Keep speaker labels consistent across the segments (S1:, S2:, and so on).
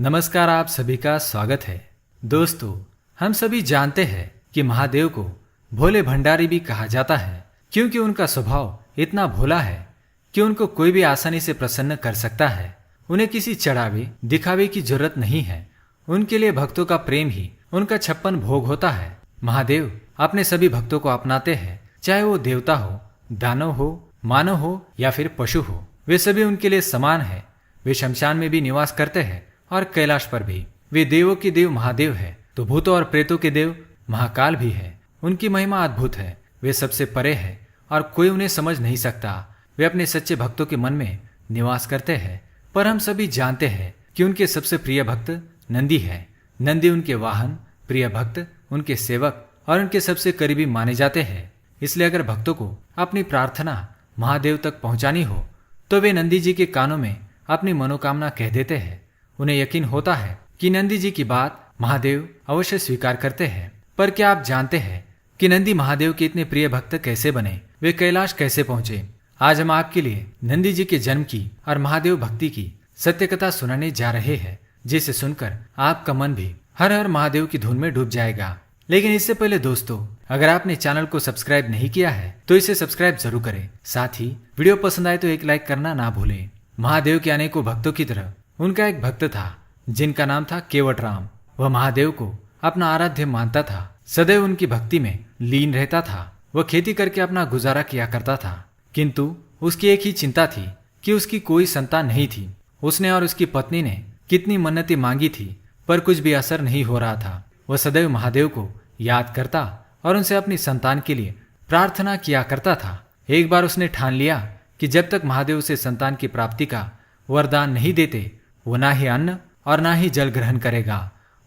S1: नमस्कार, आप सभी का स्वागत है। दोस्तों, हम सभी जानते हैं कि महादेव को भोले भंडारी भी कहा जाता है, क्योंकि उनका स्वभाव इतना भोला है कि उनको कोई भी आसानी से प्रसन्न कर सकता है। उन्हें किसी चढ़ावे दिखावे की जरूरत नहीं है। उनके लिए भक्तों का प्रेम ही उनका 56 भोग होता है। महादेव अपने सभी भक्तों को अपनाते हैं, चाहे वो देवता हो, दानव हो, मानव हो या फिर पशु हो। वे सभी उनके लिए समान है। वे शमशान में भी निवास करते हैं और कैलाश पर भी। वे देवों के देव महादेव है तो भूतों और प्रेतों के देव महाकाल भी है। उनकी महिमा अद्भुत है। वे सबसे परे है और कोई उन्हें समझ नहीं सकता। वे अपने सच्चे भक्तों के मन में निवास करते हैं, पर हम सभी जानते हैं कि उनके सबसे प्रिय भक्त नंदी है। नंदी उनके वाहन, प्रिय भक्त, उनके सेवक और उनके सबसे करीबी माने जाते हैं। इसलिए अगर भक्तों को अपनी प्रार्थना महादेव तक पहुंचानी हो तो वे नंदी जी के कानों में अपनी मनोकामना कह देते हैं। उन्हें यकीन होता है कि नंदी जी की बात महादेव अवश्य स्वीकार करते हैं। पर क्या आप जानते हैं कि नंदी महादेव के इतने प्रिय भक्त कैसे बने? वे कैलाश कैसे पहुंचे? आज हम आपके लिए नंदी जी के जन्म की और महादेव भक्ति की सत्य कथा सुनाने जा रहे हैं, जिसे सुनकर आपका मन भी हर हर महादेव की धुन में डूब जाएगा। लेकिन इससे पहले दोस्तों, अगर आपने चैनल को सब्सक्राइब नहीं किया है तो इसे सब्सक्राइब जरूर करें। साथ ही वीडियो पसंद आए तो एक लाइक करना ना भूलें। महादेव के अनेकों भक्तों की तरह उनका एक भक्त था जिनका नाम था केवटराम। वह महादेव को अपना आराध्य मानता था, सदैव उनकी भक्ति में लीन रहता था। वह खेती करके अपना गुजारा किया करता था, किंतु उसकी एक ही चिंता थी कि उसकी कोई संतान नहीं थी। उसने और उसकी पत्नी ने कितनी मन्नतें मांगी थी, पर कुछ भी असर नहीं हो रहा था। वह सदैव महादेव को याद करता और उनसे अपनी संतान के लिए प्रार्थना किया करता था। एक बार उसने ठान लिया कि जब तक महादेव उसे संतान की प्राप्ति का वरदान नहीं देते, वो ना ही अन्न और ना ही जल ग्रहण करेगा।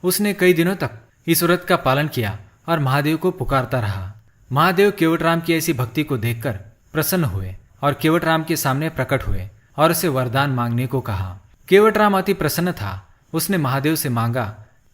S1: उसने कई दिनों तक इस व्रत का पालन किया और महादेव को पुकारता रहा। महादेव केवटराम की ऐसी भक्ति को देखकर प्रसन्न हुए और केवटराम के सामने प्रकट हुए और उसे वरदान मांगने को कहा। केवटराम अति प्रसन्न था। उसने महादेव से मांगा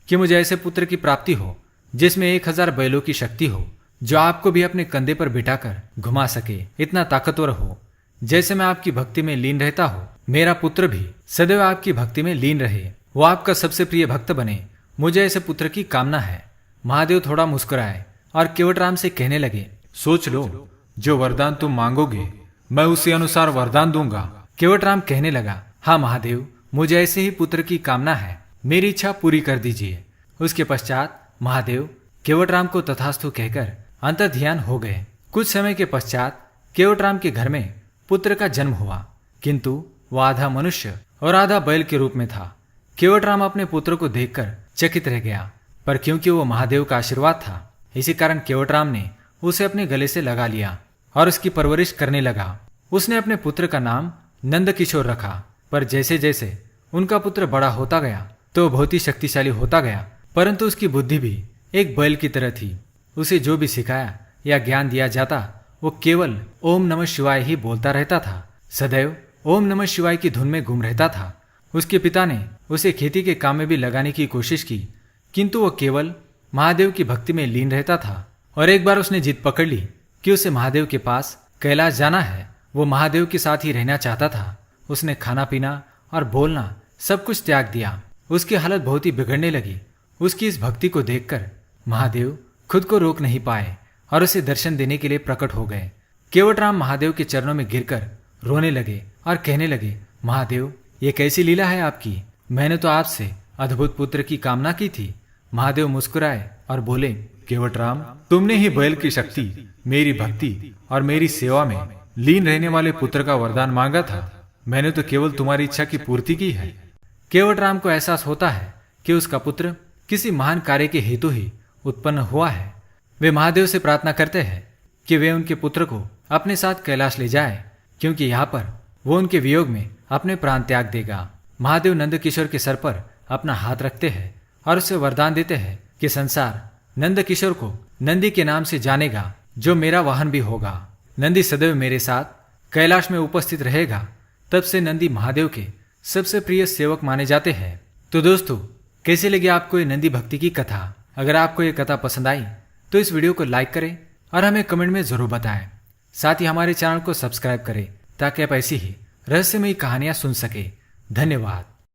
S1: कि मुझे ऐसे पुत्र की प्राप्ति हो जिसमें 1000 बैलों की शक्ति हो, जो आपको भी अपने कंधे पर बिठाकर घुमा सके, इतना ताकतवर हो। जैसे मैं आपकी भक्ति में लीन रहता हूँ, मेरा पुत्र भी सदैव आपकी भक्ति में लीन रहे, वो आपका सबसे प्रिय भक्त बने। मुझे ऐसे पुत्र की कामना है। महादेव थोड़ा मुस्कुराए और केवटराम से कहने लगे,
S2: सोच लो, जो वरदान तुम मांगोगे मैं उसी अनुसार वरदान दूंगा।
S1: केवटराम कहने लगा, हाँ महादेव, मुझे ऐसे ही पुत्र की कामना है, मेरी इच्छा पूरी कर दीजिए। उसके पश्चात महादेव केवटराम को तथास्तु कहकर अंतर्ध्यान हो गए। कुछ समय के पश्चात केवटराम के घर में पुत्र का जन्म हुआ, किंतु वह आधा मनुष्य और आधा बैल के रूप में था। केवटराम अपने पुत्र को देखकर चकित रह गया, पर क्योंकि वो महादेव का आशीर्वाद था, इसी कारण केवटराम ने उसे अपने गले से लगा लिया और उसकी परवरिश करने लगा। उसने अपने पुत्र का नाम नंदकिशोर रखा। पर जैसे जैसे उनका पुत्र बड़ा होता गया तो बहुत ही शक्तिशाली होता गया, परंतु उसकी बुद्धि भी एक बैल की तरह थी। उसे जो भी सिखाया या ज्ञान दिया जाता वो केवल ओम नमः शिवाय ही बोलता रहता था। सदैव ओम नमः शिवाय की धुन में गुम रहता था। उसके पिता ने उसे खेती के काम में भी लगाने की कोशिश की, किंतु वो केवल महादेव की भक्ति में लीन रहता था। और एक बार उसने जिद पकड़ ली कि उसे महादेव के पास कैलाश जाना है। वो महादेव के साथ ही रहना चाहता था। उसने खाना पीना और बोलना सब कुछ त्याग दिया। उसकी हालत बहुत ही बिगड़ने लगी। उसकी इस भक्ति को देखकर महादेव खुद को रोक नहीं पाए और उसे दर्शन देने के लिए प्रकट हो गए। केवटराम महादेव के चरणों में गिरकर रोने लगे और कहने लगे, महादेव, ये कैसी लीला है आपकी? मैंने तो आपसे अद्भुत पुत्र की कामना की थी। महादेव मुस्कुराए और बोले,
S2: केवटराम, तुमने ही बैल की शक्ति, मेरी भक्ति और मेरी सेवा में लीन रहने वाले पुत्र का वरदान मांगा था। मैंने तो केवल तुम्हारी इच्छा की पूर्ति की है।
S1: केवटराम को एहसास होता है कि उसका पुत्र किसी महान कार्य के हेतु ही उत्पन्न हुआ है। वे महादेव से प्रार्थना करते हैं कि वे उनके पुत्र को अपने साथ कैलाश ले जाए, क्योंकि यहाँ पर वो उनके वियोग में अपने प्राण त्याग देगा। महादेव नंदकिशोर के सर पर अपना हाथ रखते हैं और उसे वरदान देते हैं कि संसार नंदकिशोर को नंदी के नाम से जानेगा, जो मेरा वाहन भी होगा। नंदी सदैव मेरे साथ कैलाश में उपस्थित रहेगा। तब से नंदी महादेव के सबसे प्रिय सेवक माने जाते हैं। तो दोस्तों, कैसे लगी आपको ये नंदी भक्ति की कथा? अगर आपको ये कथा पसंद आई तो इस वीडियो को लाइक करें और हमें कमेंट में जरूर बताएं। साथ ही हमारे चैनल को सब्सक्राइब करें ताकि आप ऐसी ही रहस्यमयी कहानियां सुन सके। धन्यवाद।